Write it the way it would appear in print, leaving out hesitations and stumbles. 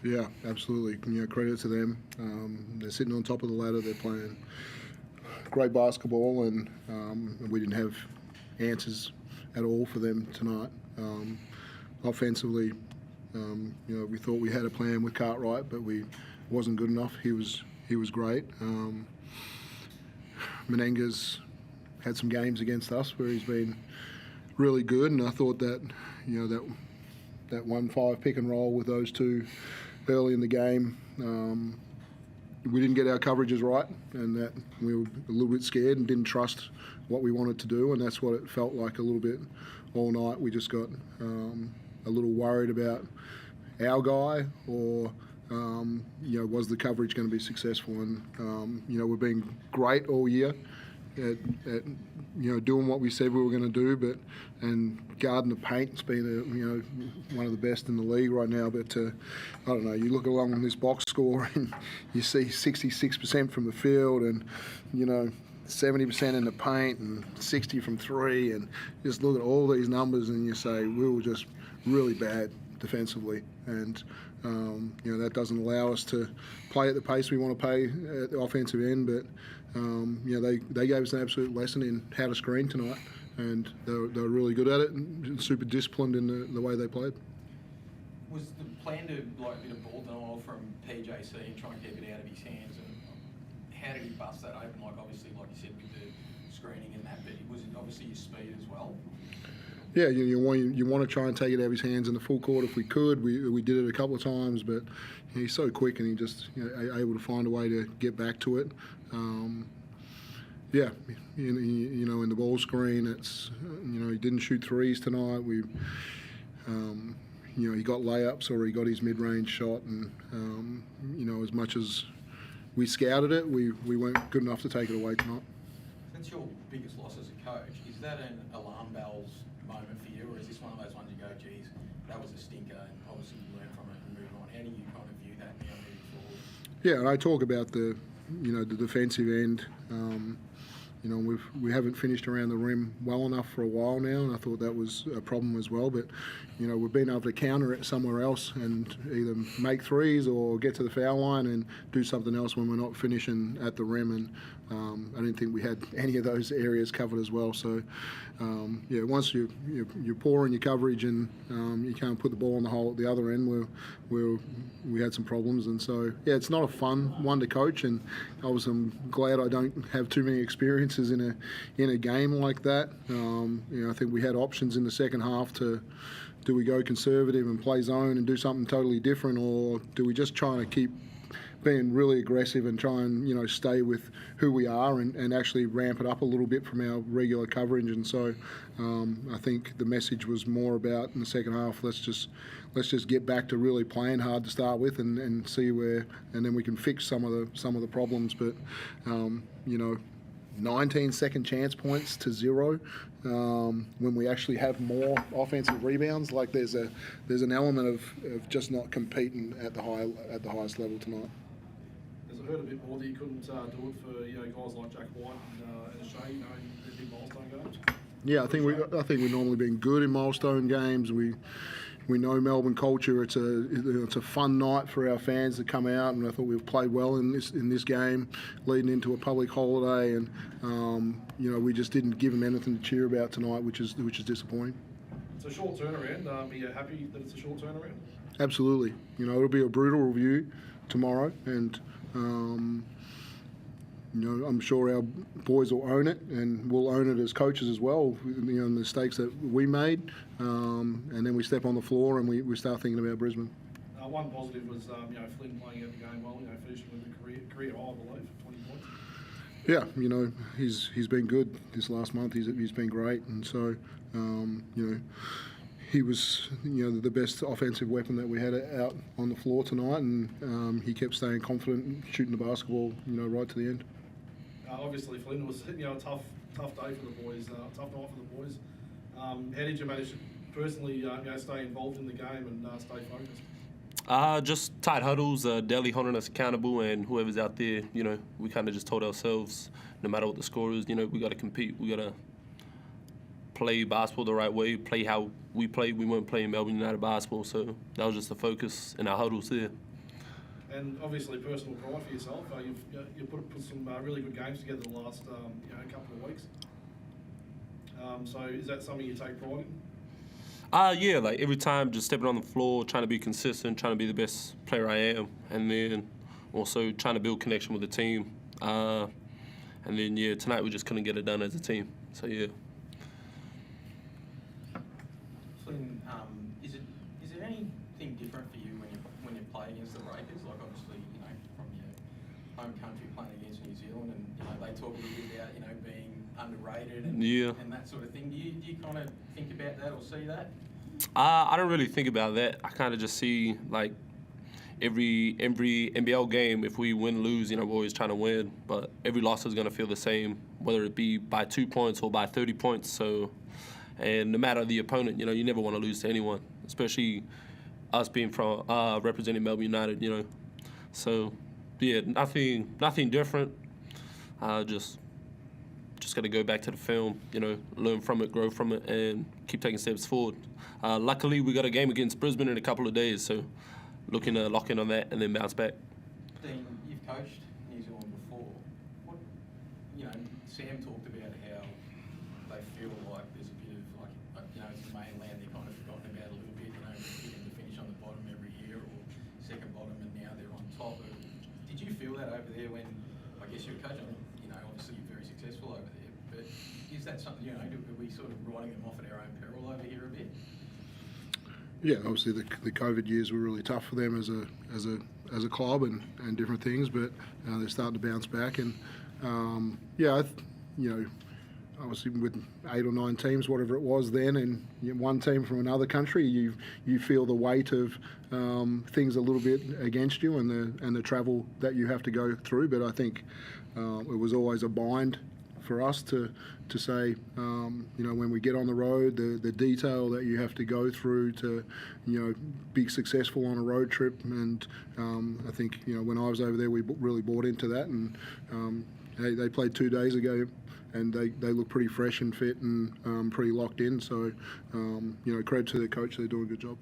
Yeah, absolutely. Credit to them. They're sitting on top of the ladder. They're playing great basketball, and we didn't have answers at all for them tonight. Offensively, we thought we had a plan with Cartwright, but we wasn't good enough. He was great. Menenga's had some games against us where he's been really good, and I thought that that 1-5 pick and roll with those two early in the game, we didn't get our coverages right, and that we were a little bit scared and didn't trust what we wanted to do, and that's what it felt like a little bit all night. We just got a little worried about our guy, or was the coverage going to be successful? And we've been great all year at doing what we said we were going to do, and guarding the paint's been one of the best in the league right now. But I don't know. You look along this box score and you see 66% from the field, and 70% in the paint and 60 from three, and just look at all these numbers and you say we were just really bad defensively, and that doesn't allow us to play at the pace we want to play at the offensive end. But they gave us an absolute lesson in how to screen tonight, and they were really good at it and super disciplined in the way they played. Was the plan to like a bit of ball denial from PJC and try and keep it out of his hands? And how did he bust that open? Like obviously, like you said, with the screening and that, but was it obviously his speed as well? Yeah, you want to try and take it out of his hands in the full court if we could. We did it a couple of times, but he's so quick and he just able to find a way to get back to it. In the ball screen, it's he didn't shoot threes tonight. He got layups or he got his mid-range shot, and as much as we scouted it, we weren't good enough to take it away tonight. That's your biggest loss as a coach. Is that an alarm bells moment for you, or is this one of those ones you go, geez, that was a stinker, and obviously you learn from it and move on? How do you kind of view that now moving forward? Yeah, and I talk about the defensive end. We haven't finished around the rim well enough for a while now, and I thought that was a problem as well. But we've been able to counter it somewhere else and either make threes or get to the foul line and do something else when we're not finishing at the rim. And I didn't think we had any of those areas covered as well. So once you're poor in your coverage and you can't put the ball in the hole at the other end, we had some problems. And so it's not a fun one to coach, and I'm glad I don't have too many experiences in a game like that. I think we had options in the second half do we go conservative and play zone and do something totally different, or do we just try to keep being really aggressive and try and stay with who we are and actually ramp it up a little bit from our regular coverage? And so I think the message was more about in the second half, let's just get back to really playing hard to start with and see where, and then we can fix some of the problems. But 19 second chance points to 0 when we actually have more offensive rebounds. Like there's an element of just not competing at the highest level tonight. Has it hurt a bit more that you couldn't do it for guys like Jack White and Shea, in the big milestone games? Yeah, I think we've normally been good in milestone games. We know Melbourne culture. It's a fun night for our fans to come out, and I thought we've played well in this game, leading into a public holiday, and we just didn't give them anything to cheer about tonight, which is disappointing. It's a short turnaround. Are you happy that it's a short turnaround? Absolutely. It'll be a brutal review tomorrow, and I'm sure our boys will own it, and we'll own it as coaches as well. The mistakes that we made, and then we step on the floor and we start thinking about Brisbane. One positive was Flynn playing out the game well. Finishing with a career high, I believe, 20 points. Yeah, he's been good this last month. He's been great, and so he was the best offensive weapon that we had out on the floor tonight, and he kept staying confident, shooting the basketball right to the end. Obviously, Flynn was a tough day for the boys, tough night for the boys. How did you manage to personally stay involved in the game and stay focused? Just tight huddles, daily holding us accountable, and whoever's out there, we kind of just told ourselves, no matter what the score is, we got to compete, we got to play basketball the right way, play how we play. We weren't playing Melbourne United basketball, so that was just the focus in our huddles there. and obviously personal pride for yourself. You've put some really good games together the last couple of weeks. So is that something you take pride in? Yeah, like every time just stepping on the floor, trying to be consistent, trying to be the best player I am, and then also trying to build connection with the team. And then, yeah, tonight we just couldn't get it done as a team. So, yeah. Flynn, is there anything different for you when you play against the Rakers? Like obviously, from your home country playing against New Zealand, and they talk a little bit about being underrated and that sort of thing. Do you kind of think about that or see that? I don't really think about that. I kind of just see like every NBL game, if we win, lose, we're always trying to win. But every loss is going to feel the same, whether it be by 2 points or by 30 points. So, and no matter the opponent, you never want to lose to anyone, especially us being from representing Melbourne United, So, yeah, nothing different. Just got to go back to the film, learn from it, grow from it, and keep taking steps forward. Luckily, we got a game against Brisbane in a couple of days, so looking to lock in on that and then bounce back. Dean, you've coached New Zealand before. Sam talked about how they feel like there's a bit of it's the mainland, they're kind of forgotten about a little bit, getting to finish on the bottom every year or second bottom, and now they're on top. Did you feel that over there when, I guess you're a coach? Obviously you're very successful over there, but is that something, are we sort of writing them off at our own peril over here a bit? Yeah, obviously the COVID years were really tough for them as a club and different things, but they're starting to bounce back. And obviously with 8 or 9 teams, whatever it was then, and one team from another country, you feel the weight of things a little bit against you and the travel that you have to go through. But I think it was always a bind for us to say, when we get on the road, the detail that you have to go through to, be successful on a road trip. And I think, when I was over there, we really bought into that. And they played 2 days ago, and they look pretty fresh and fit and pretty locked in. So, credit to the coach, they're doing a good job.